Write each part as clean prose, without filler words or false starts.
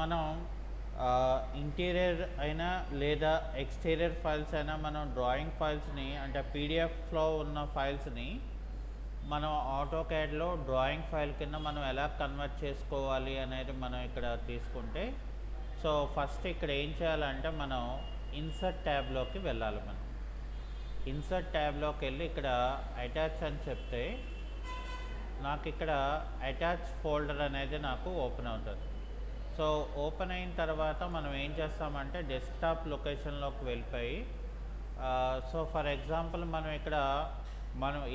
మనం ఇంటీరియర్ అయినా లేదా ఎక్స్టీరియర్ ఫైల్స్ అయినా మనం డ్రాయింగ్ ఫైల్స్ని అంటే పీడిఎఫ్లో ఉన్న ఫైల్స్ని మనం ఆటోక్యాడ్లో డ్రాయింగ్ ఫైల్ కింద మనం ఎలా కన్వర్ట్ చేసుకోవాలి అనేది మనం ఇక్కడ తీసుకుంటే, సో ఫస్ట్ ఇక్కడ ఏం చేయాలంటే మనం ఇన్సర్ట్ ట్యాబ్లోకి వెళ్ళాలి. మనం ఇన్సర్ట్ ట్యాబ్లోకి వెళ్ళి ఇక్కడ అటాచ్ అని చెప్తే నాకు ఇక్కడ అటాచ్ ఫోల్డర్ అనేది నాకు ఓపెన్ అవుతుంది. సో ఓపెన్ అయిన తర్వాత మనం ఏం చేస్తామంటే డెస్క్టాప్ లొకేషన్లోకి వెళ్ళిపోయి, సో ఫర్ ఎగ్జాంపుల్ మనం ఇక్కడ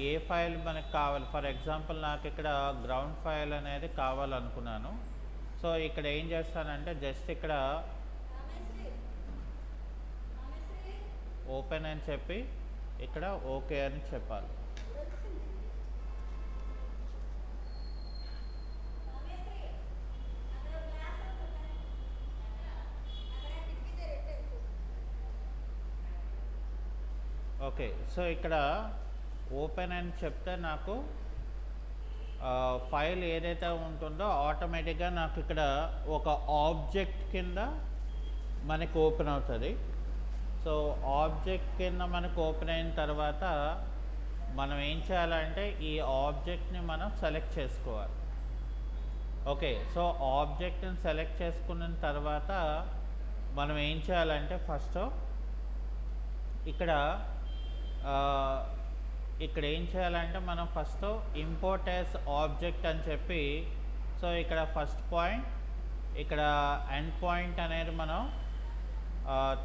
ఏ ఫైల్ మనకు కావాలి, ఫర్ ఎగ్జాంపుల్ నాకు ఇక్కడ గ్రౌండ్ ఫైల్ అనేది కావాలనుకున్నాను. సో ఇక్కడ ఏం చేస్తానంటే జస్ట్ ఇక్కడ ఓపెన్ అని చెప్పి ఇక్కడ ఓకే అని చెప్పాలి. ఓకే, సో ఇక్కడ ఓపెన్ అని చెప్తే నాకు ఫైల్ ఏదైతే ఉంటుందో ఆటోమేటిక్గా నాకు ఇక్కడ ఒక ఆబ్జెక్ట్ కింద మనకు ఓపెన్ అవుతుంది. సో ఆబ్జెక్ట్ కింద మనకు ఓపెన్ అయిన తర్వాత మనం ఏం చేయాలంటే ఈ ఆబ్జెక్ట్ని మనం సెలెక్ట్ చేసుకోవాలి. ఓకే, సో ఆబ్జెక్ట్ని సెలెక్ట్ చేసుకున్న తర్వాత మనం ఏం చేయాలంటే ఫస్ట్ ఇక్కడ ఏం చేయాలంటే మనం ఫస్ట్ ఇంపోర్ట్ యాజ్ ఆబ్జెక్ట్ అని చెప్పి, సో ఇక్కడ ఫస్ట్ పాయింట్ ఇక్కడ ఎండ్ పాయింట్ అనేది మనం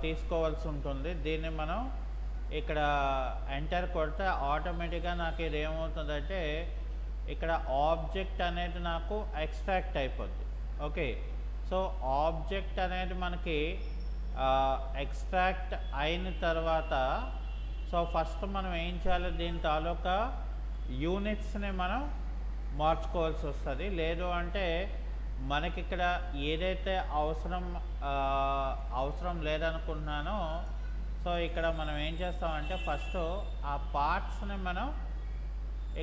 తీసుకోవాల్సి ఉంటుంది. దీన్ని మనం ఇక్కడ ఎంటర్ కొడితే ఆటోమేటిక్గా నాకు ఇది ఏమవుతుందంటే ఇక్కడ ఆబ్జెక్ట్ అనేది నాకు ఎక్స్ట్రాక్ట్ అయిపోద్ది. ఓకే, సో ఆబ్జెక్ట్ అనేది మనకి ఎక్స్ట్రాక్ట్ అయిన తర్వాత సో ఫస్ట్ మనం ఏం చేయాలి, దీని తాలూకా యూనిట్స్ని మనం మార్చుకోవాల్సి వస్తుంది. లేదు అంటే మనకి ఇక్కడ ఏదైతే అవసరం లేదనుకుంటున్నానో సో ఇక్కడ మనం ఏం చేస్తామంటే ఫస్ట్ ఆ పార్ట్స్ని మనం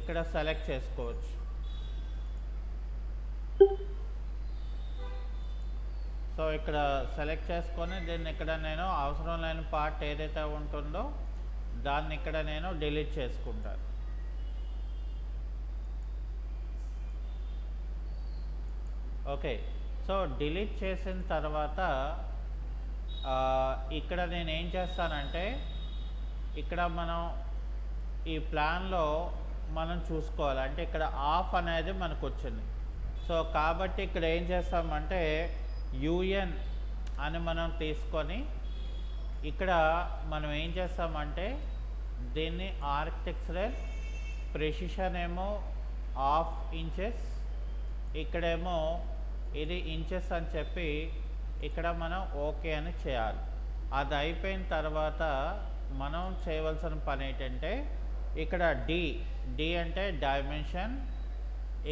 ఇక్కడ సెలెక్ట్ చేసుకోవచ్చు. సో ఇక్కడ సెలెక్ట్ చేసుకొని దీన్ని ఇక్కడ నేను అవసరం లేని పార్ట్ ఏదైతే ఉంటుందో దాన్ని ఇక్కడ నేను డిలీట్ చేసుకుంటాను. ఓకే, సో డిలీట్ చేసిన తర్వాత ఇక్కడ నేను ఏం చేస్తానంటే ఇక్కడ మనం ఈ ప్లాన్లో మనం చూసుకోవాలి. అంటే ఇక్కడ ఆఫ్ అనేది మనకు వచ్చింది. సో కాబట్టి ఇక్కడ ఏం చేస్తామంటే యూఎన్ అని మనం తీసుకొని ఇక్కడ మనం ఏం చేస్తామంటే దీన్ని ఆర్కిటెక్చరల్ ప్రెసిషన్ ఏమో 1/2 ఇంచెస్, ఇక్కడేమో ఇది ఇంచెస్ అని చెప్పి ఇక్కడ మనం ఓకే అని చేయాలి. అది అయిపోయిన తర్వాత మనం చేయవలసిన పని ఏంటంటే ఇక్కడ డి అంటే డైమెన్షన్,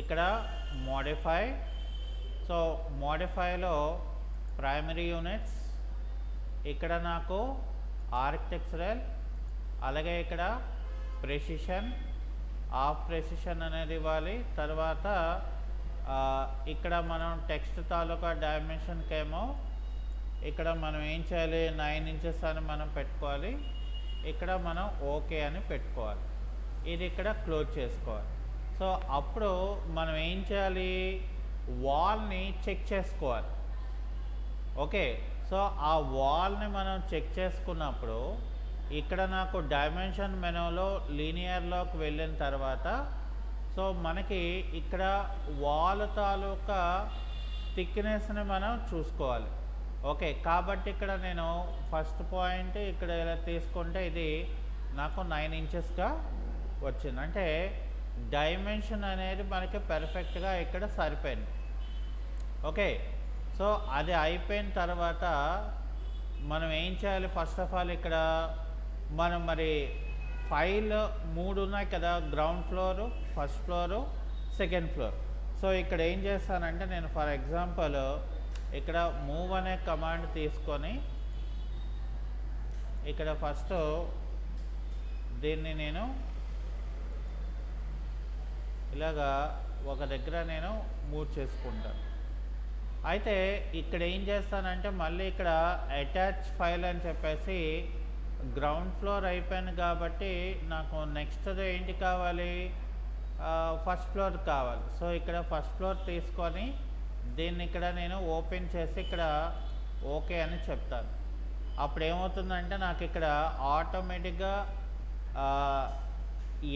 ఇక్కడ మోడిఫై. సో మోడిఫైలో ప్రైమరీ యూనిట్స్, ఇక్కడ నాకు ఆర్కిటెక్చరల్, అలాగే ఇక్కడ ప్రెసిషన్, ఆఫ్ ప్రెసిషన్ అనేది ఇవ్వాలి. తర్వాత ఇక్కడ మనం టెక్స్ట్ తాలూకా డైమెన్షన్కి ఏమో ఇక్కడ మనం ఏం చేయాలి 9 ఇంచెస్ అని మనం పెట్టుకోవాలి. ఇక్కడ మనం ఓకే అని పెట్టుకోవాలి. ఇది ఇక్కడ క్లోజ్ చేసుకోవాలి. సో అప్పుడు మనం ఏం చేయాలి, వాల్ని చెక్ చేసుకోవాలి. ఓకే, సో ఆ వాల్ని మనం చెక్ చేసుకున్నప్పుడు ఇక్కడ నాకు డైమెన్షన్ మెనూలో లీనియర్లోకి వెళ్ళిన తర్వాత సో మనకి ఇక్కడ వాల్ తాలూకా థిక్నెస్ని మనం చూసుకోవాలి. ఓకే, కాబట్టి ఇక్కడ నేను ఫస్ట్ పాయింట్ ఇక్కడ ఇలా తీసుకుంటే ఇది నాకు 9 ఇంచెస్గా వచ్చింది. అంటే డైమెన్షన్ అనేది మనకి పర్ఫెక్ట్గా ఇక్కడ సరిపోయింది. ఓకే, సో అది అయిపోయిన తర్వాత మనం ఏం చేయాలి, ఫస్ట్ ఆఫ్ ఆల్ ఇక్కడ మనం మరి ఫైల్ 3 ఉన్నాయి కదా, ground floor, first floor, second floor. So ఇక్కడ ఏం చేస్తానంటే నేను ఫర్ ఎగ్జాంపుల్ ఇక్కడ మూవ్ అనే కమాండ్ తీసుకొని ఇక్కడ ఫస్ట్ దీన్ని నేను ఇలాగా ఒక దగ్గర నేను మూవ్ చేసుకుంటాను. అయితే ఇక్కడ ఏం చేస్తానంటే మళ్ళీ ఇక్కడ అటాచ్ ఫైల్ అని చెప్పేసి గ్రౌండ్ ఫ్లోర్ అయిపోయింది కాబట్టి నాకు నెక్స్ట్ ఏంటి కావాలి, ఫస్ట్ ఫ్లోర్ కావాలి. సో ఇక్కడ ఫస్ట్ ఫ్లోర్ తీసుకొని దీన్ని ఇక్కడ నేను ఓపెన్ చేసి ఇక్కడ ఓకే అని చెప్తాను. అప్పుడు ఏమవుతుందంటే నాకు ఇక్కడ ఆటోమేటిక్గా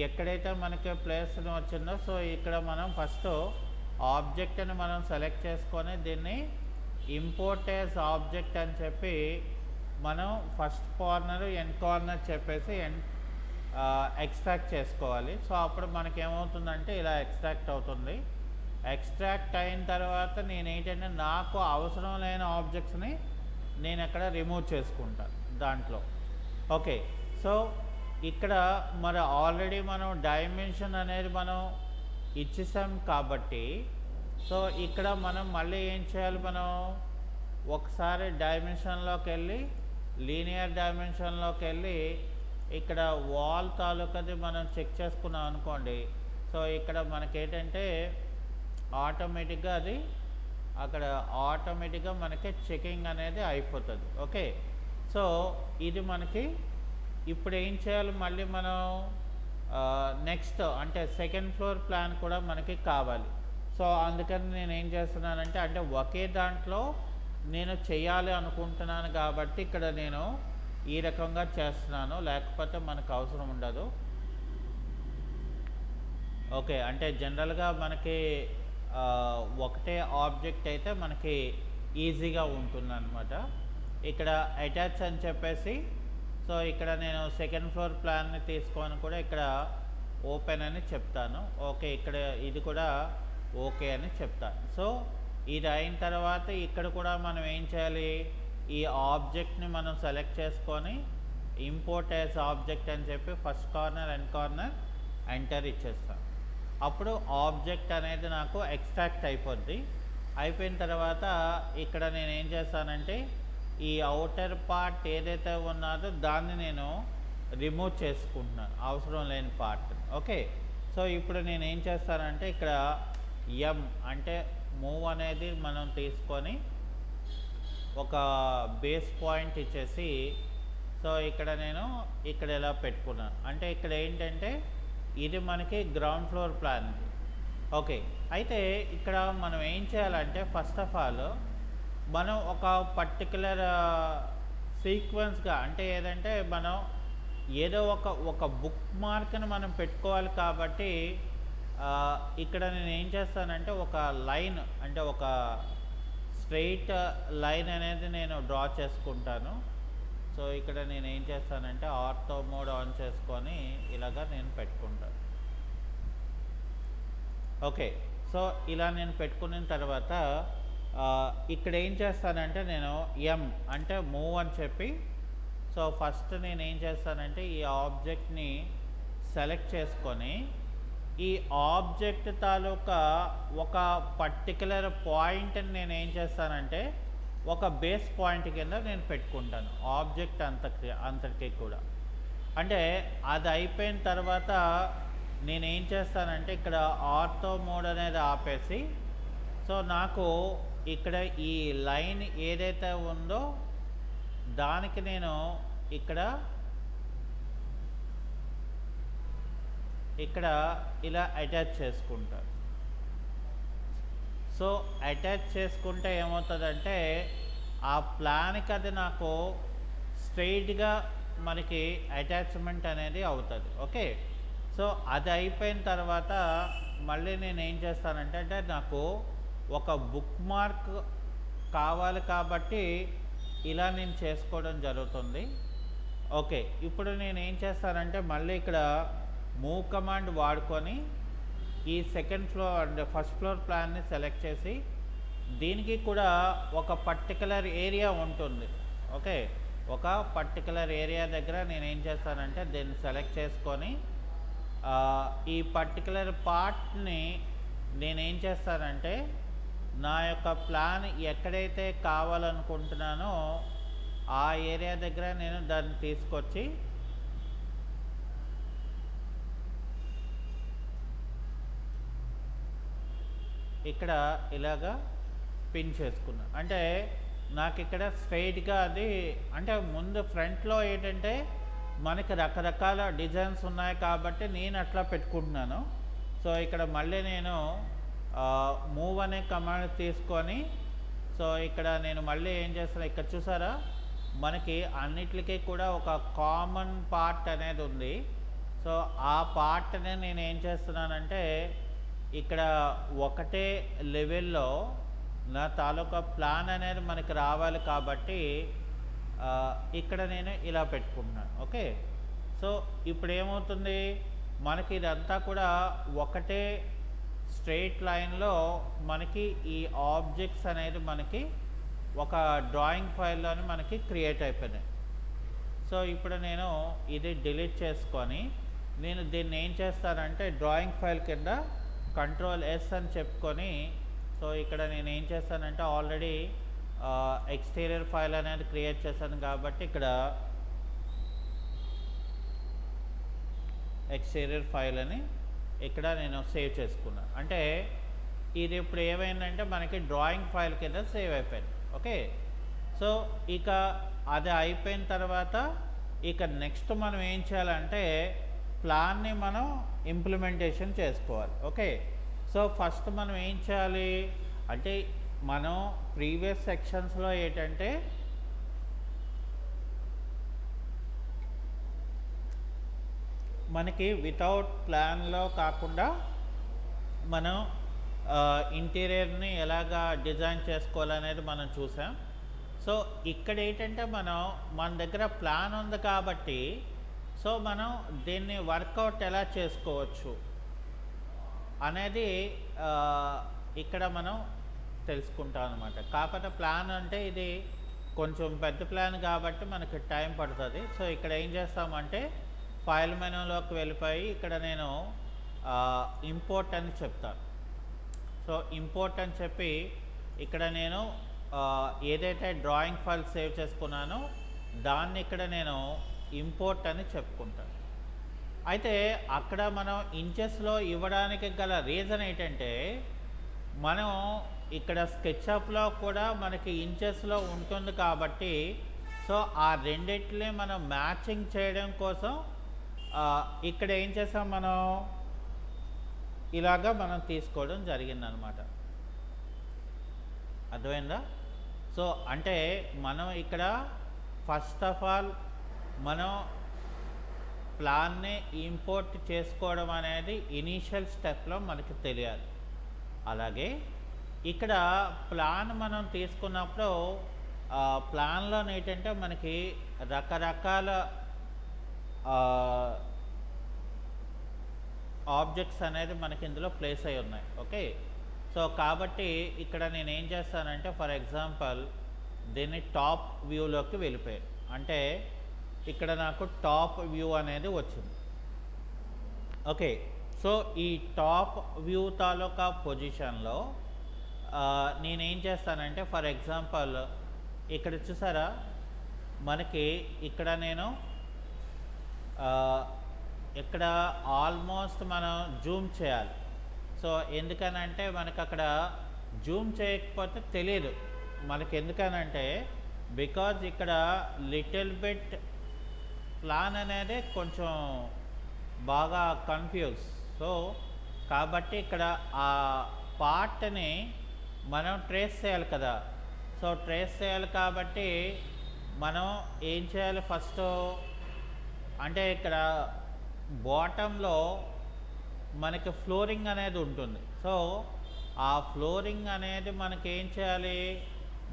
ఎక్కడైతే మనకి ప్లేస్ వచ్చిందో సో ఇక్కడ మనం ఫస్ట్ ఆబ్జెక్ట్ని మనం సెలెక్ట్ చేసుకొని దీన్ని ఇంపోర్ట్ యాజ్ ఆబ్జెక్ట్ అని చెప్పి మనం ఫస్ట్ కార్నర్ ఎండ్ కార్నర్ చెప్పేసి ఎక్స్ట్రాక్ట్ చేసుకోవాలి. సో అప్పుడు మనకి ఏమవుతుందంటే ఇలా ఎక్స్ట్రాక్ట్ అవుతుంది. ఎక్స్ట్రాక్ట్ అయిన తర్వాత నేను ఏంటంటే నాకు అవసరం లేని ఆబ్జెక్ట్స్ని నేను అక్కడ రిమూవ్ చేసుకుంటాను దాంట్లో. ఓకే, సో ఇక్కడ మరి ఆల్రెడీ మనం డైమెన్షన్ అనేది మనం ఇచ్చేసాం కాబట్టి సో ఇక్కడ మనం మళ్ళీ ఏం చేయాలి, మనం ఒకసారి డైమెన్షన్లోకి వెళ్ళి లీనియర్ డైమెన్షన్లోకి వెళ్ళి ఇక్కడ వాల్ తాలూకది మనం చెక్ చేసుకున్నాం అనుకోండి. సో ఇక్కడ మనకేంటంటే ఆటోమేటిక్గా అది అక్కడ ఆటోమేటిక్గా మనకి చెకింగ్ అనేది అయిపోతుంది. ఓకే, సో ఇది మనకి ఇప్పుడు ఏం చేయాలి, మళ్ళీ మనం నెక్స్ట్ అంటే సెకండ్ ఫ్లోర్ ప్లాన్ కూడా మనకి కావాలి. సో అందుకని నేను ఏం చేస్తున్నానంటే అంటే ఒకే దాంట్లో నేను చేయాలి అనుకుంటున్నాను కాబట్టి ఇక్కడ నేను ఈ రకంగా చేస్తున్నాను, లేకపోతే మనకు అవసరం ఉండదు. ఓకే, అంటే జనరల్గా మనకి ఒకటే ఆబ్జెక్ట్ అయితే మనకి ఈజీగా ఉంటుందన్నమాట. ఇక్కడ అటాచ్ అని చెప్పేసి సో ఇక్కడ నేను సెకండ్ ఫ్లోర్ ప్లాన్ని తీసుకొని కూడా ఇక్కడ ఓపెన్ అని చెప్తాను. ఓకే, ఇక్కడ ఇది కూడా ఓకే అని చెప్తాను. సో ఇది అయిన తర్వాత ఇక్కడ కూడా మనం ఏం చేయాలి, ఈ ఆబ్జెక్ట్ని మనం సెలెక్ట్ చేసుకొని ఇంపోర్ట్ యాజ్ ఆబ్జెక్ట్ అని చెప్పి first corner end corner enter ఇచ్చేస్తాను. అప్పుడు ఆబ్జెక్ట్ అనేది నాకు ఎక్స్ట్రాక్ట్ అయిపోద్ది. అయిపోయిన తర్వాత ఇక్కడ నేను ఏం చేస్తానంటే ఈ అవుటర్ పార్ట్ ఏదైతే ఉన్నదో దాన్ని నేను రిమూవ్ చేసుకుంటున్నాను, అవసరం లేని పార్ట్. ఓకే, సో ఇప్పుడు నేను ఏం చేస్తానంటే ఇక్కడ ఎం అంటే మూవ్ అనేది మనం తీసుకొని ఒక బేస్ పాయింట్ ఇచ్చేసి సో ఇక్కడ నేను ఇక్కడ ఇలా పెట్టుకున్నాను. అంటే ఇక్కడ ఏంటంటే ఇది మనకి గ్రౌండ్ ఫ్లోర్ ప్లాన్. ఓకే, అయితే ఇక్కడ మనం ఏం చేయాలంటే ఫస్ట్ ఆఫ్ ఆల్ మనం ఒక పర్టికులర్ సీక్వెన్స్గా అంటే ఏదంటే మనం ఏదో ఒక బుక్ మార్క్ని మనం పెట్టుకోవాలి కాబట్టి ఇక్కడ నేను ఏం చేస్తానంటే ఒక లైన్ అంటే ఒక స్ట్రెయిట్ లైన్ అనేది నేను డ్రా చేసుకుంటాను. సో ఇక్కడ నేను ఏం చేస్తానంటే ఆర్థో మోడ్ ఆన్ చేసుకొని ఇలాగా నేను పెట్టుకుంటాను. ఓకే, సో ఇలా నేను పెట్టుకున్న తర్వాత ఇక్కడ ఏం చేస్తానంటే నేను ఎం అంటే మూవ్ అని చెప్పి సో ఫస్ట్ నేను ఏం చేస్తానంటే ఈ ఆబ్జెక్ట్ని సెలెక్ట్ చేసుకొని ఈ ఆబ్జెక్ట్ తాలూకా ఒక పర్టికులర్ పాయింట్ని నేను ఏం చేస్తానంటే ఒక బేస్ పాయింట్ కింద నేను పెట్టుకుంటాను ఆబ్జెక్ట్ అంతటికి కూడా. అంటే అది అయిపోయిన తర్వాత నేనేం చేస్తానంటే ఇక్కడ ఆర్థో మోడ్ అనేది ఆపేసి సో నాకు ఇక్కడ ఈ లైన్ ఏదైతే ఉందో దానికి నేను ఇక్కడ ఇలా అటాచ్ చేసుకుంటాను. సో అటాచ్ చేసుకుంటే ఏమవుతుందంటే ఆ ప్లాన్కి అది నాకు స్ట్రెయిట్గా మనకి అటాచ్మెంట్ అనేది అవుతుంది. ఓకే, సో అది అయిపోయిన తర్వాత మళ్ళీ నేను ఏం చేస్తానంటే అంటే నాకు ఒక బుక్ మార్క్ కావాలి కాబట్టి ఇలా నేను చేసుకోవడం జరుగుతుంది. ఓకే, ఇప్పుడు నేను ఏం చేస్తానంటే మళ్ళీ ఇక్కడ మూవ్ కమాండ్ వాడుకొని ఈ సెకండ్ ఫ్లోర్ అంటే ఫస్ట్ ఫ్లోర్ ప్లాన్ని సెలెక్ట్ చేసి దీనికి కూడా ఒక పర్టికులర్ ఏరియా ఉంటుంది. ఓకే, ఒక పర్టికులర్ ఏరియా దగ్గర నేను ఏం చేస్తానంటే దీన్ని సెలెక్ట్ చేసుకొని ఈ పర్టికులర్ పార్ట్ని నేనేం చేస్తానంటే నా యొక్క ప్లాన్ ఎక్కడైతే కావాలనుకుంటున్నానో ఆ ఏరియా దగ్గర నేను దాన్ని తీసుకొచ్చి ఇక్కడ ఇలాగా పిన్ చేసుకున్నా. అంటే నాకు ఇక్కడ స్ట్రైట్గా అది అంటే ముందు ఫ్రంట్లో ఏంటంటే మనకి రకరకాల డిజైన్స్ ఉన్నాయి కాబట్టి నేను అట్లా పెట్టుకుంటున్నాను. సో ఇక్కడ మళ్ళీ నేను మూవ్ అనే కమాండ్ తీసుకొని సో ఇక్కడ నేను మళ్ళీ ఏం చేస్తాను, ఇక్కడ చూసారా మనకి అన్నిటికీ కూడా ఒక కామన్ పార్ట్ అనేది ఉంది. సో ఆ పార్ట్ని నేను ఏం చేస్తున్నానంటే ఇక్కడ ఒకటే లెవెల్లో నా తాలూకా ప్లాన్ అనేది మనకి రావాలి కాబట్టి ఇక్కడ నేను ఇలా పెట్టుకుంటున్నాను. ఓకే, సో ఇప్పుడు ఏమవుతుంది మనకి ఇదంతా కూడా ఒకటే స్ట్రెయిట్ లైన్లో మనకి ఈ ఆబ్జెక్ట్స్ అనేది మనకి ఒక డ్రాయింగ్ ఫైల్లోని మనకి క్రియేట్ అయిపోయినాయి. సో ఇప్పుడు నేను ఇది డిలీట్ చేసుకొని నేను దీన్ని ఏం చేస్తానంటే డ్రాయింగ్ ఫైల్ కింద Ctrl+S అని చెప్పుకొని సో ఇక్కడ నేను ఏం చేస్తానంటే ఆల్రెడీ ఎక్స్టీరియర్ ఫైల్ అనేది క్రియేట్ చేశాను కాబట్టి ఇక్కడ ఎక్స్టీరియర్ ఫైల్ అని ఇక్కడ నేను సేవ్ చేసుకున్నాను. అంటే ఇది ఇప్పుడు ఏమైందంటే మనకి డ్రాయింగ్ ఫైల్ కింద సేవ్ అయిపోయింది. ఓకే, సో ఇక అది అయిపోయిన తర్వాత ఇక నెక్స్ట్ మనం ఏం చేయాలంటే ప్లాన్ని మనం ఇంప్లిమెంటేషన్ చేసుకోవాలి. ఓకే, సో ఫస్ట్ మనం ఏం చేయాలి అంటే మనం ప్రీవియస్ సెక్షన్స్లో ఏంటంటే మనకి వితౌట్ ప్లాన్లో కాకుండా మనం ఇంటీరియర్ని ఎలాగా డిజైన్ చేసుకోవాలనేది మనం చూసాం. సో ఇక్కడ ఏంటంటే మన దగ్గర ప్లాన్ ఉంది కాబట్టి సో మనం దీన్ని వర్కౌట్ ఎలా చేసుకోవచ్చు అనేది ఇక్కడ మనం తెలుసుకుంటాం అనమాట. కాకపోతే ప్లాన్ అంటే ఇది కొంచెం పెద్ద ప్లాన్ కాబట్టి మనకి టైం పడుతుంది. సో ఇక్కడ ఏం చేస్తామంటే ఫైల్ మెనూలోకి వెళ్ళిపోయి ఇక్కడ నేను ఇంపోర్ట్ అని చెప్తాను. సో ఇంపోర్ట్ అని చెప్పి ఇక్కడ నేను ఏదైతే డ్రాయింగ్ ఫైల్ సేవ్ చేసుకున్నానో దాన్ని ఇక్కడ నేను ఇంపోర్ట్ అని చెప్పుకుంటాను. అయితే అక్కడ మనం ఇంచెస్లో ఇవ్వడానికి గల రీజన్ ఏంటంటే మనం ఇక్కడ స్కెచ్అప్లో కూడా మనకి ఇంచెస్లో ఉంటుంది కాబట్టి సో ఆ రెండిట్లే మనం మ్యాచింగ్ చేయడం కోసం ఇక్కడ ఏం చేసాం మనం ఇలాగా మనం తీసుకోవడం జరిగిందనమాట. అర్థమైందా? సో అంటే మనం ఇక్కడ ఫస్ట్ ఆఫ్ ఆల్ మనం ప్లాన్ని ఇంపోర్ట్ చేసుకోవడం అనేది ఇనీషియల్ స్టెప్లో మనకి తెలియాలి. అలాగే ఇక్కడ ప్లాన్ మనం తీసుకున్నప్పుడు ప్లాన్లో ఏంటంటే మనకి రకరకాల ఆబ్జెక్ట్స్ అనేది మనకి ఇందులో ప్లేస్ అయి ఉన్నాయి. ఓకే, సో కాబట్టి ఇక్కడ నేను ఏం చేస్తానంటే ఫర్ ఎగ్జాంపుల్ దీన్ని టాప్ వ్యూలోకి వెళ్ళిపోయాను. అంటే ఇక్కడ నాకు టాప్ వ్యూ అనేది వచ్చింది. ఓకే, సో ఈ టాప్ వ్యూ తాలూకా పొజిషన్లో నేనేం చేస్తానంటే ఫర్ ఎగ్జాంపుల్ ఇక్కడ చూసారా మనకి ఇక్కడ నేను ఇక్కడ ఆల్మోస్ట్ మనం జూమ్ చేయాలి. సో ఎందుకనంటే మనకు అక్కడ జూమ్ చేయకపోతే తెలియదు మనకి. ఎందుకనంటే బికాజ్ ఇక్కడ లిటిల్ బిట్ ప్లాన్ అనేది కొంచెం బాగా కన్ఫ్యూజ్. సో కాబట్టి ఇక్కడ ఆ పార్ట్ని మనం ట్రేస్ చేయాలి కదా. సో ట్రేస్ చేయాలి కాబట్టి మనం ఏం చేయాలి ఫస్ట్ అంటే ఇక్కడ బాటంలో మనకి ఫ్లోరింగ్ అనేది ఉంటుంది. సో ఆ ఫ్లోరింగ్ అనేది మనకి ఏం చేయాలి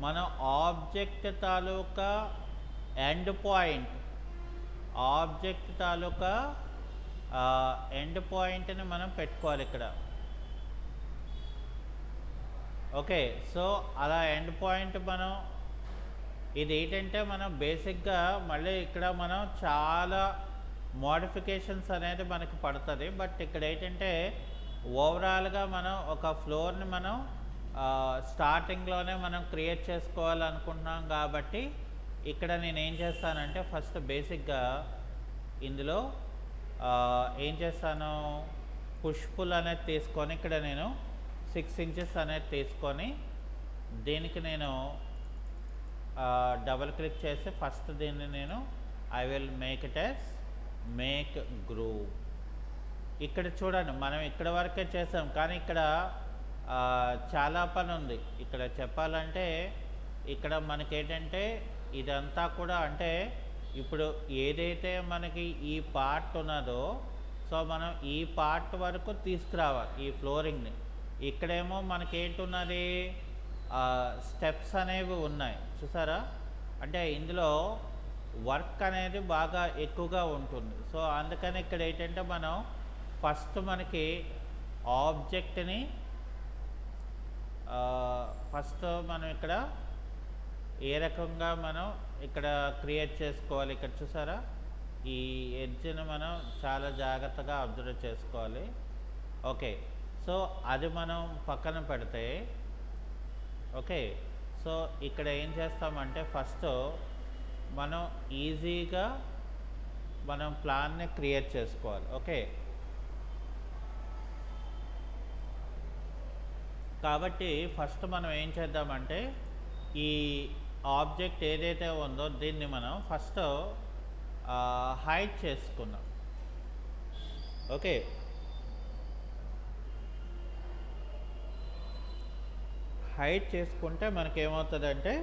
మనం ఆబ్జెక్ట్ తాలూకా ఎండ్ పాయింట్ ఎండ్ పాయింట్ని మనం పెట్టుకోవాలి ఇక్కడ. ఓకే, సో అలా ఎండ్ పాయింట్ మనం ఇది ఏంటంటే మనం బేసిక్గా మళ్ళీ ఇక్కడ మనం చాలా మోడిఫికేషన్స్ అనేది మనకి పడుతుంది. బట్ ఇక్కడ ఏంటంటే ఓవరాల్గా మనం ఒక ఫ్లోర్ని మనం స్టార్టింగ్లోనే మనం క్రియేట్ చేసుకోవాలనుకుంటున్నాం కాబట్టి ఇక్కడ నేను ఏం చేస్తానంటే ఫస్ట్ బేసిక్గా ఇందులో ఏం చేస్తాను పుష్ పుల్ అనేది తీసుకొని ఇక్కడ నేను 6 ఇంచెస్ అనేది తీసుకొని దీనికి నేను డబుల్ క్లిక్ చేసి ఫస్ట్ దీన్ని నేను I will make it as make groove. ఇక్కడ చూడండి, మనం ఇక్కడ వరకే చేసాం, కానీ ఇక్కడ చాలా పని ఉంది. ఇక్కడ చెప్పాలంటే ఇక్కడ మనకేంటంటే ఇదంతా కూడా అంటే ఇప్పుడు ఏదైతే మనకి ఈ పార్ట్ ఉన్నదో సో మనం ఈ పార్ట్ వరకు తీసుకురావాలి ఈ ఫ్లోరింగ్ని. ఇక్కడేమో మనకేంటున్నది స్టెప్స్ అనేవి ఉన్నాయి చూసారా, అంటే ఇందులో వర్క్ అనేది బాగా ఎక్కువగా ఉంటుంది. సో అందుకని ఇక్కడ ఏంటంటే మనం ఫస్ట్ మనకి ఆబ్జెక్ట్ని ఫస్ట్ మనం ఇక్కడ ఏ రకంగా మనం ఇక్కడ క్రియేట్ చేసుకోవాలి. ఇక్కడ చూసారా, ఈ ఎడ్జ్ని మనం చాలా జాగ్రత్తగా అబ్జర్వ్ చేసుకోవాలి. ఓకే, సో అది మనం పక్కన పెడితే ఓకే, సో ఇక్కడ ఏం చేస్తామంటే ఫస్ట్ మనం ఈజీగా మనం ప్లాన్ని క్రియేట్ చేసుకోవాలి. ఓకే, కాబట్టి ఫస్ట్ మనం ఏం చేద్దామంటే ఈ ఆబ్జెక్ట్ ఏదైతే ఉందో దీన్ని మనం ఫస్ట్ హైడ్ చేసుకున్నాం. ఓకే, హైడ్ చేసుకుంటే మనకేమవుతుందంటే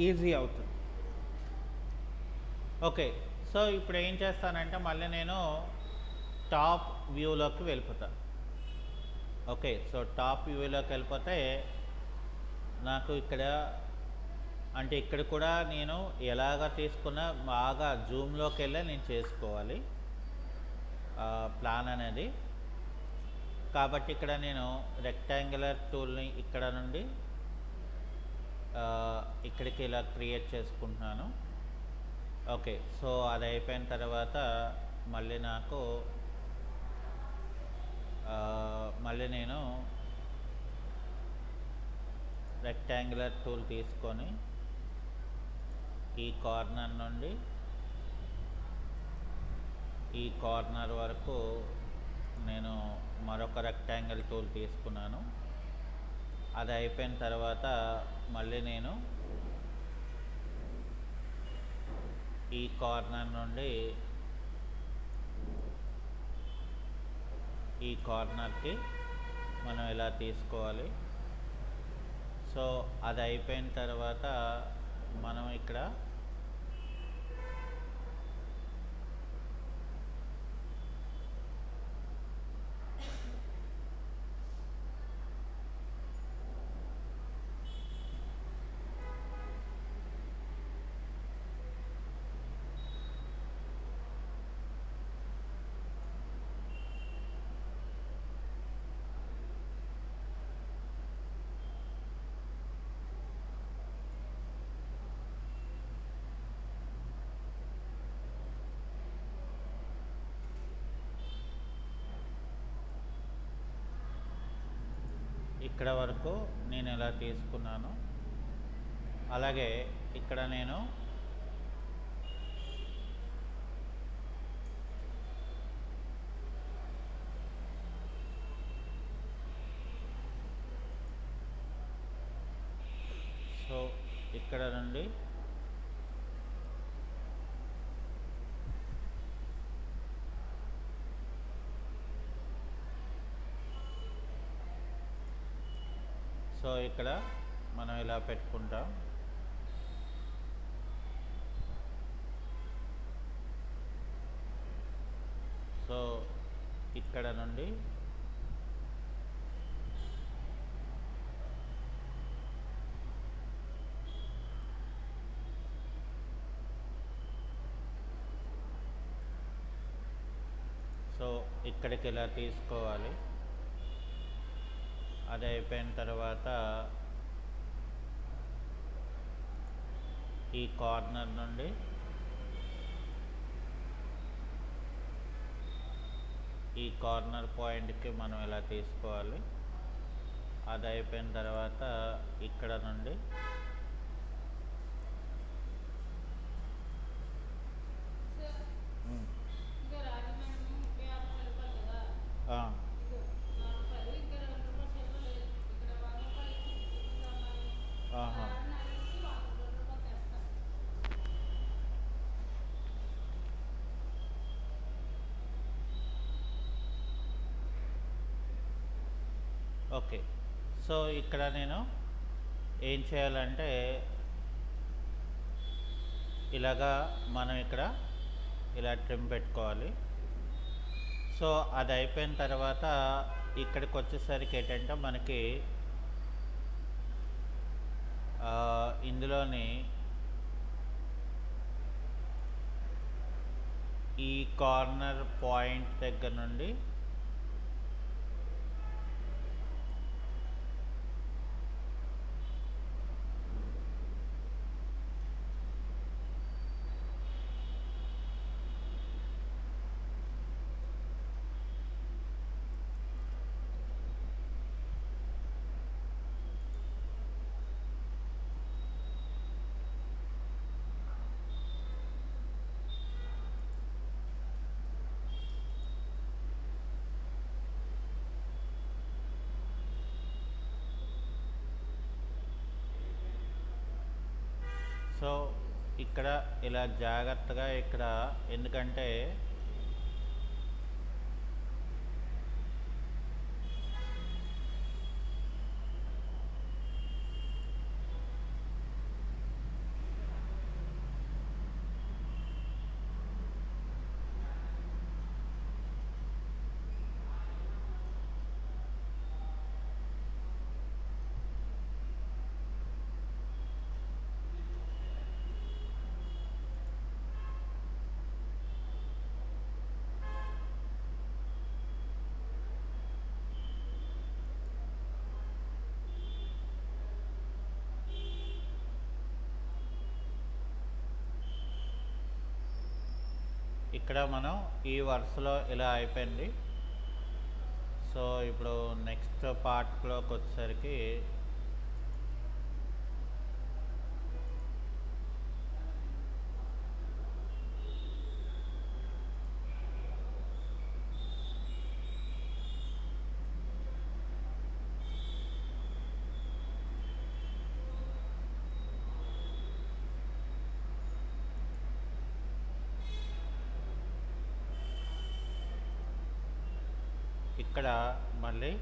ఈజీ అవుతుంది. ఓకే, సో ఇప్పుడు ఏం చేస్తానంటే మళ్ళీ నేను టాప్ వ్యూలోకి వెళ్ళిపోతాను. ఓకే, సో టాప్ వ్యూలోకి వెళ్ళిపోతే నాకు ఇక్కడ అంటే ఇక్కడ కూడా నేను ఎలాగ తీసుకున్నా బాగా జూమ్లోకి వెళ్ళి నేను చేసుకోవాలి ప్లాన్ అనేది. కాబట్టి ఇక్కడ నేను రెక్టాంగులర్ టూల్ని ఇక్కడ నుండి ఇక్కడికి ఇలా క్రియేట్ చేసుకుంటున్నాను. ఓకే, సో అది అయిపోయిన తర్వాత మళ్ళీ నాకు మళ్ళీ నేను రెక్టాంగులర్ టూల్ తీసుకొని ఈ కార్నర్ నుండి ఈ కార్నర్ వరకు నేను మరొక రెక్టాంగిల్ టూల్ తీసుకున్నాను. అది అయిపోయిన తర్వాత మళ్ళీ నేను ఈ కార్నర్ నుండి ఈ కార్నర్కి మనం ఇలా తీసుకోవాలి. సో అది అయిపోయిన తర్వాత మనం ఇక్కడ ఇక్కడ వరకు నేను ఇలా తీసుకున్నాను. అలాగే ఇక్కడ నేను సో ఇక్కడ నుండి సో ఇక్కడ మనం ఇలా పెట్టుకుంటాం. సో ఇక్కడ నుండి సో ఇక్కడికి ఇలా తీసుకోవాలి. అది అయిపోయిన తర్వాత ఈ కార్నర్ నుండి ఈ కార్నర్ పాయింట్కి మనం ఇలా తీసుకోవాలి. అది అయిపోయిన తర్వాత ఇక్కడ నుండి ఓకే. సో ఇక్కడ నేను ఏం చేయాలంటే ఇలాగా మనం ఇక్కడ ఇలా ట్రిమ్ పెట్టుకోవాలి. సో అది అయిపోయిన తర్వాత ఇక్కడికి వచ్చేసరికి ఏంటంటే మనకి ఇందులోని ఈ కార్నర్ పాయింట్ దగ్గర నుండి సో ఇక్కడ ఇలా జాగ్రత్తగా ఇక్కడ ఎందుకంటే ఇక్కడ మనం ఈ వరుసలో ఇలా అయిపోయింది. సో ఇప్పుడు నెక్స్ట్ పార్ట్లోకి వచ్చేసరికి ఇక్కడ మళ్ళీ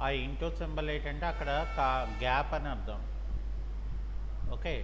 ఆ ఇంటూ సింబల్ ఏంటంటే అక్కడ గ్యాప్ అని అర్థం. ఓకే.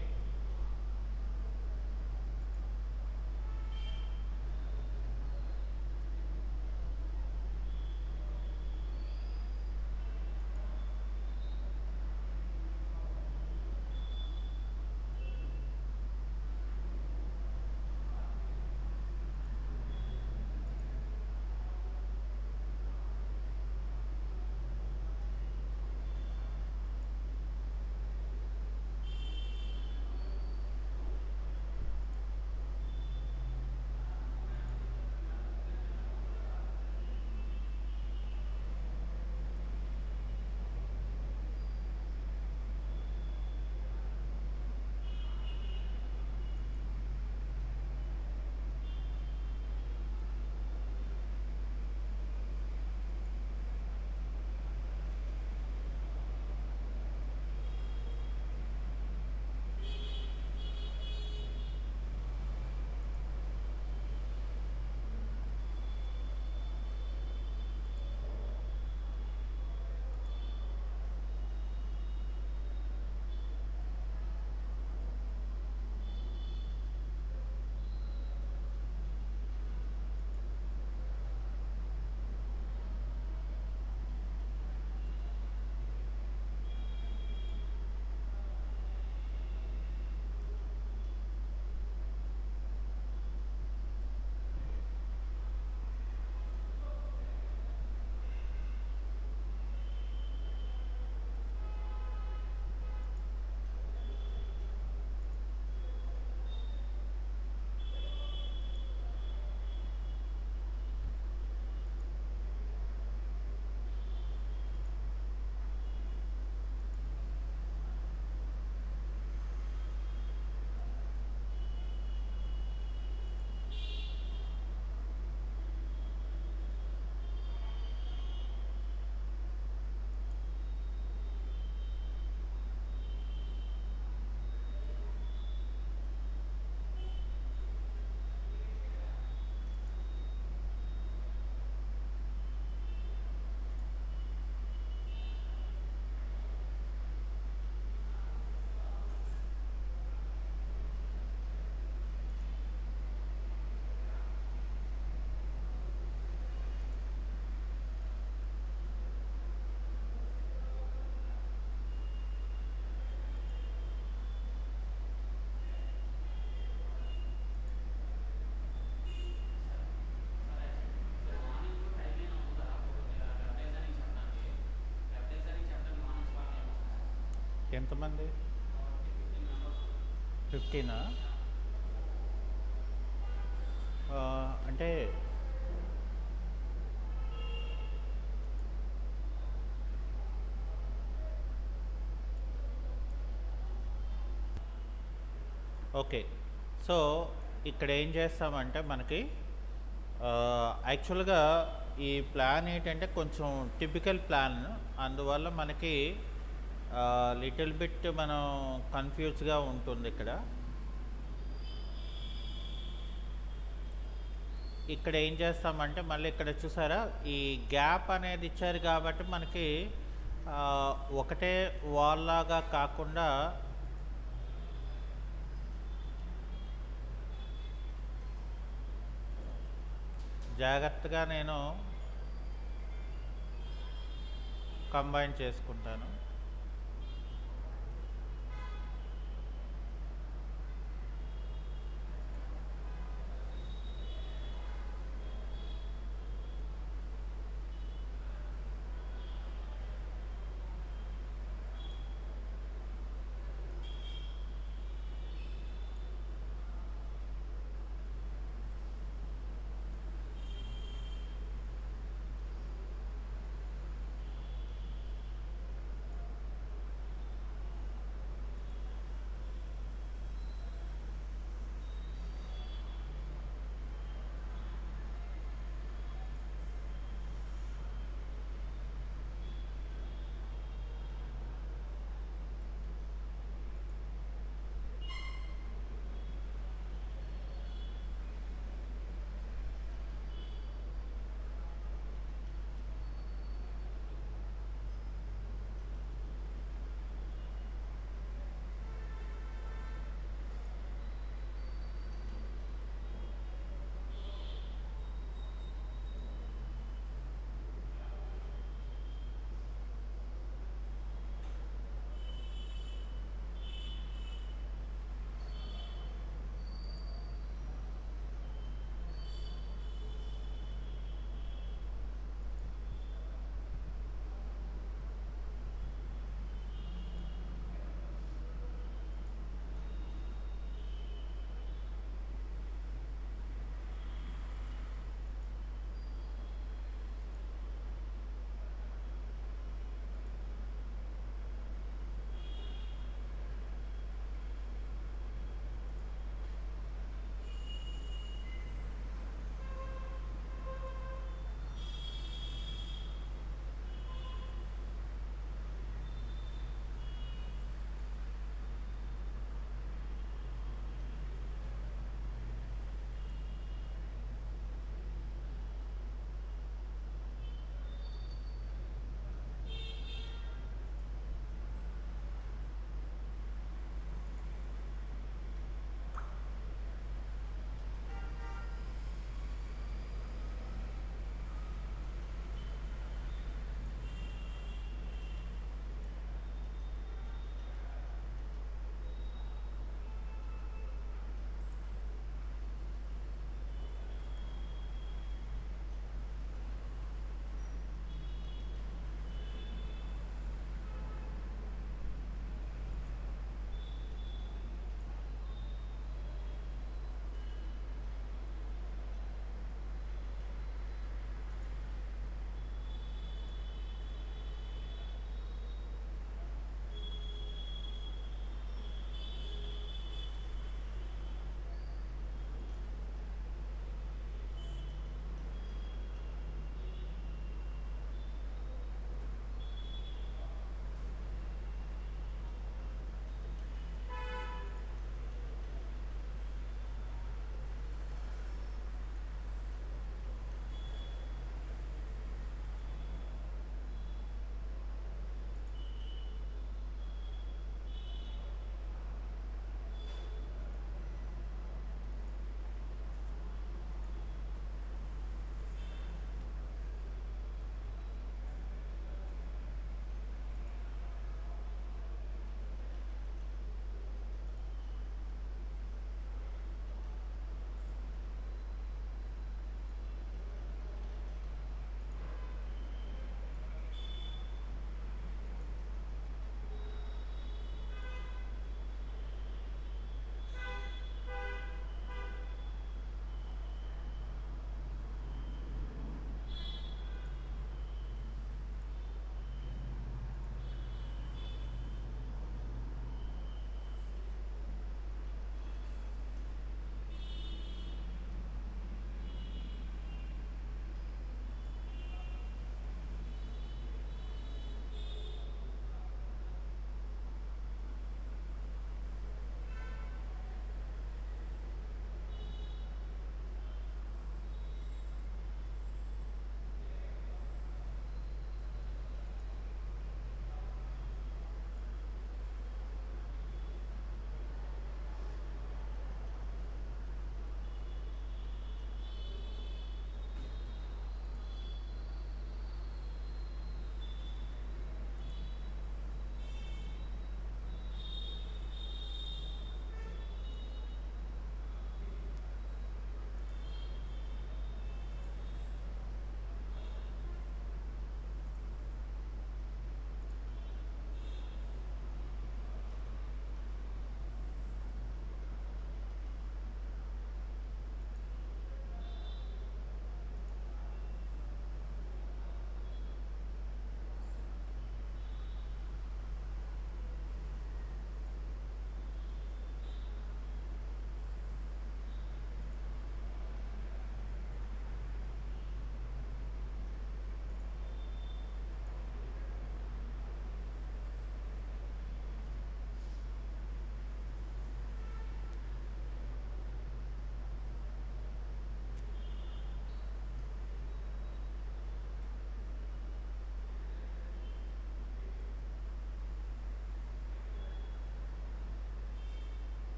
ఎంతమంది? 15ఆ? అంటే ఓకే. సో, ఇక్కడ ఏం చేస్తామంటే మనకి యాక్చువల్‌గా ఈ ప్లాన్ ఏంటంటే కొంచెం టిపికల్ ప్లాన్. అందువల్ల మనకి లిటిల్ బిట్ మనం కన్‌ఫ్యూజ్‌గా ఉంటుందిక్కడ. ఇక్కడ ఏం చేస్తామంటే మళ్ళీ ఇక్కడ చూసారా? ఈ గ్యాప్ అనేది ఇచ్చారు కాబట్టి మనకి ఒకటే వాల్ లాగా కాకుండా జాగ్రత్తగా నేను కంబైన్ చేసుకుంటాను.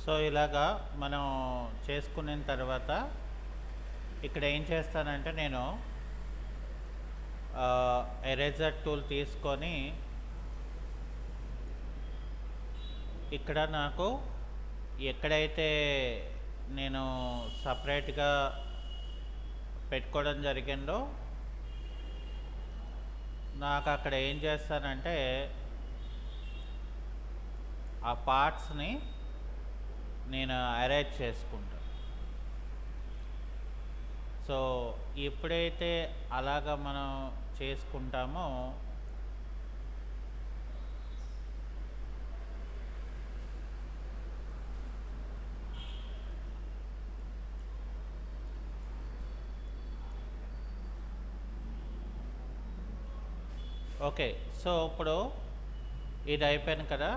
సో ఇలాగా మనం చేసుకున్న తర్వాత ఇక్కడ ఏం చేస్తానంటే నేను ఎరేజర్ టూల్ తీసుకొని ఇక్కడ నాకు ఎక్కడైతే నేను సపరేట్గా పెట్టుకోవడం జరిగిందో నాకు అక్కడ ఏం చేస్తానంటే ఆ పార్ట్స్ని నేను అరేంజ్ చేసుకుంటాను. సో ఎప్పుడైతే అలాగా మనం చేసుకుంటామో ఓకే. సో ఇప్పుడు ఇది అయిపోయింది కదా.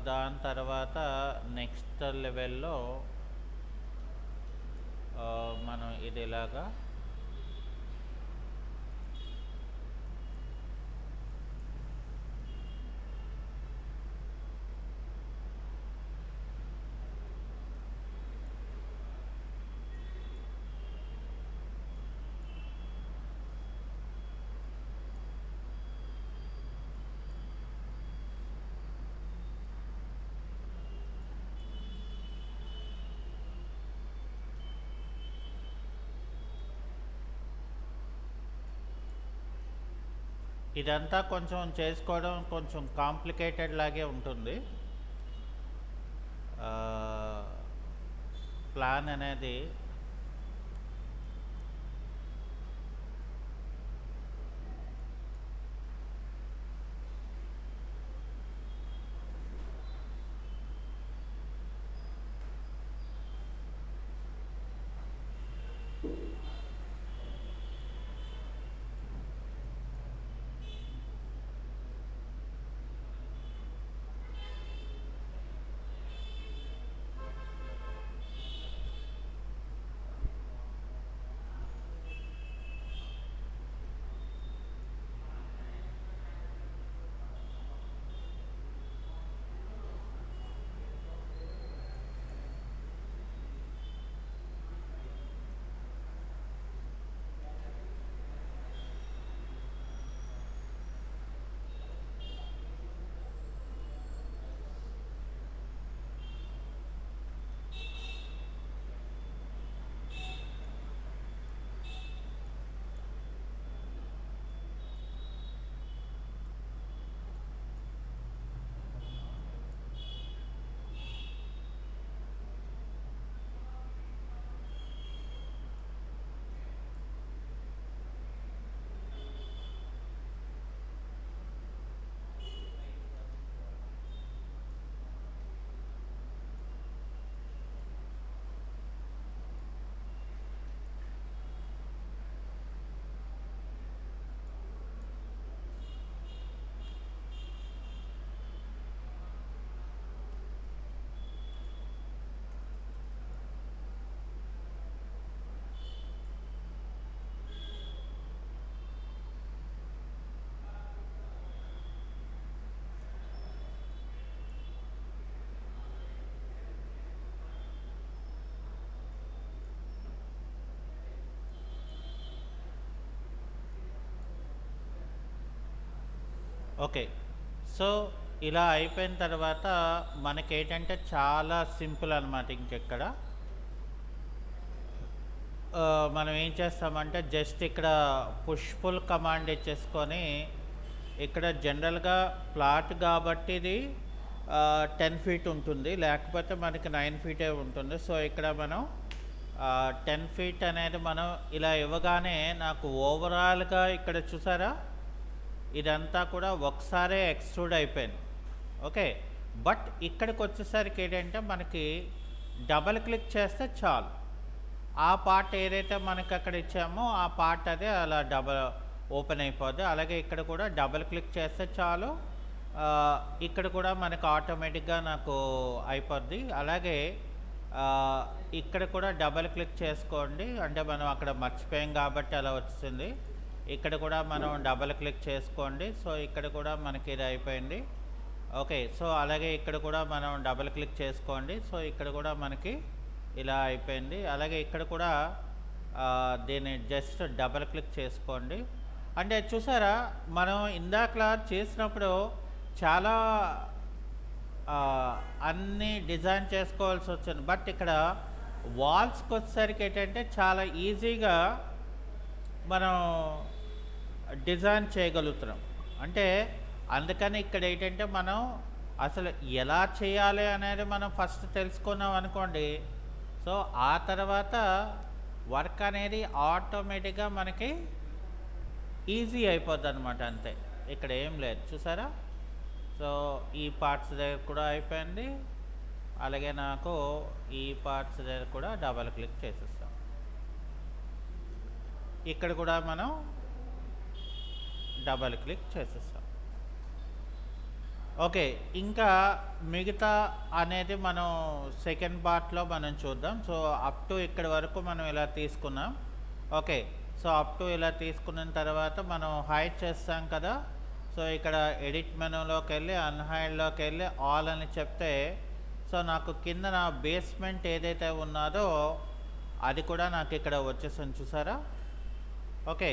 దాని తర్వాత నెక్స్ట్ లెవెల్లో మనం ఇది ఇలాగా ఇదంతా కొంచెం చేసుకోవడం కొంచెం కాంప్లికేటెడ్ లాగే ఉంటుంది. ప్లాన్ అనేది ఓకే. సో ఇలా అయిపోయిన తర్వాత మనకేంటంటే చాలా సింపుల్ అనమాట. ఇంకెక్కడ మనం ఏం చేస్తామంటే జస్ట్ ఇక్కడ పుష్ పుల్ కమాండ్ ఇచ్చేసుకొని ఇక్కడ జనరల్గా ప్లాట్ కాబట్టి ఇది 10 ఫీట్ ఉంటుంది, లేకపోతే మనకి 9 ఫీటే ఉంటుంది. సో ఇక్కడ మనం 10 ఫీట్ అనేది మనం ఇలా ఇవ్వగానే నాకు ఓవరాల్గా ఇక్కడ చూసారా ఇదంతా కూడా ఒకసారే ఎక్స్ట్రూడ్ అయిపోయింది. ఓకే. బట్ ఇక్కడికి వచ్చేసరికి ఏంటంటే మనకి డబల్ క్లిక్ చేస్తే చాలు, ఆ పార్ట్ ఏదైతే మనకి అక్కడ ఇచ్చామో ఆ పార్ట్ అదే అలా ఓపెన్ అయిపోద్ది. అలాగే ఇక్కడ కూడా డబల్ క్లిక్ చేస్తే చాలు, ఇక్కడ కూడా మనకు ఆటోమేటిక్గా నాకు అయిపోద్ది. అలాగే ఇక్కడ కూడా డబల్ క్లిక్ చేసుకోండి, అంటే మనం అక్కడ మర్చిపోయాం కాబట్టి అలా వచ్చింది. ఇక్కడ కూడా మనం డబల్ క్లిక్ చేసుకోండి. సో ఇక్కడ కూడా మనకి ఇది అయిపోయింది. ఓకే. సో అలాగే ఇక్కడ కూడా మనం డబుల్ క్లిక్ చేసుకోండి. సో ఇక్కడ కూడా మనకి ఇలా అయిపోయింది. అలాగే ఇక్కడ కూడా దీన్ని జస్ట్ డబుల్ క్లిక్ చేసుకోండి. అంటే చూసారా, మనం ఇందాకలా చేసినప్పుడు చాలా అన్నీ డిజైన్ చేసుకోవాల్సి వచ్చింది. బట్ ఇక్కడ వాల్స్కి వచ్చేసరికి ఏంటంటే చాలా ఈజీగా మనం డిజైన్ చేయగలుగుతున్నాం. అంటే అందుకని ఇక్కడ ఏంటంటే మనం అసలు ఎలా చేయాలి అనేది మనం ఫస్ట్ తెలుసుకున్నాం అనుకోండి. సో ఆ తర్వాత వర్క్ అనేది ఆటోమేటిక్గా మనకి ఈజీ అయిపోద్ది అనమాట. అంతే, ఇక్కడ ఏం లేదు. చూసారా? సో ఈ పార్ట్స్ దగ్గర కూడా అయిపోయింది. అలాగే నాకు ఈ పార్ట్స్ దగ్గర కూడా డబల్ క్లిక్ చేసేస్తాం. ఇక్కడ కూడా మనం డబల్ క్లిక్ చేసేస్తాం. ఓకే, ఇంకా మిగతా అనేది మనం సెకండ్ పార్ట్లో మనం చూద్దాం. సో అప్ టు ఇక్కడ వరకు మనం ఇలా తీసుకున్నాం. ఓకే, సో అప్ టు ఇలా తీసుకున్న తర్వాత మనం హైడ్ చేస్తాం కదా. సో ఇక్కడ ఎడిట్ మెనూలోకి వెళ్ళి అన్హైడ్లోకి వెళ్ళి ఆల్ అని చెప్తే సో నాకు కింద నా బేస్మెంట్ ఏదైతే ఉన్నదో అది కూడా నాకు ఇక్కడ వచ్చేసింది. చూసారా? ఓకే,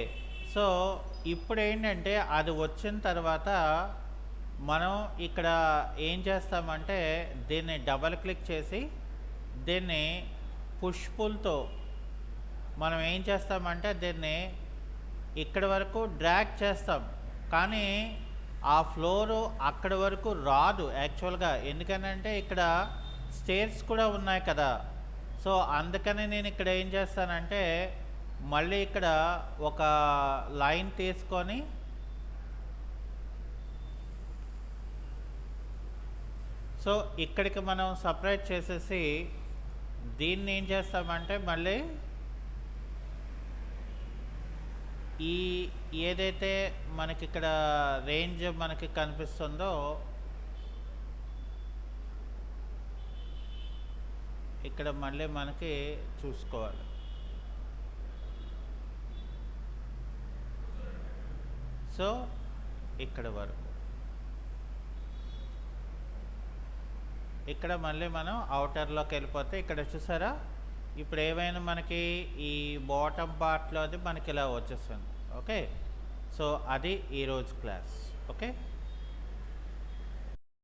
సో ఇప్పుడు ఏంటంటే అది వచ్చిన తర్వాత మనం ఇక్కడ ఏం చేస్తామంటే దీన్ని డబల్ క్లిక్ చేసి దీన్ని పుష్ పుల్తో మనం ఏం చేస్తామంటే దీన్ని ఇక్కడ వరకు డ్రాగ్ చేస్తాం. కానీ ఆ ఫ్లోరు అక్కడి వరకు రాదు యాక్చువల్గా. ఎందుకనంటే ఇక్కడ స్టేర్స్ కూడా ఉన్నాయి కదా. సో అందుకని నేను ఇక్కడ ఏం చేస్తానంటే మళ్ళీ ఇక్కడ ఒక లైన్ తీసుకొని సో ఇక్కడికి మనం సపరేట్ చేసేసి దీన్ని ఏం చేస్తామంటే మళ్ళీ ఈ ఏదైతే మనకి ఇక్కడ రేంజ్ మనకి కనిపిస్తుందో ఇక్కడ మళ్ళీ మనకి చూసుకోవాలి. సో ఇక్కడ వరకు ఇక్కడ మళ్ళీ మనం అవుటర్లోకి వెళ్ళిపోతే ఇక్కడ చూసారా, ఇప్పుడు ఏమైనా మనకి ఈ బాటమ్ పార్ట్లో అది మనకి ఇలా వచ్చేస్తుంది. ఓకే, సో అది ఈరోజు క్లాస్. ఓకే.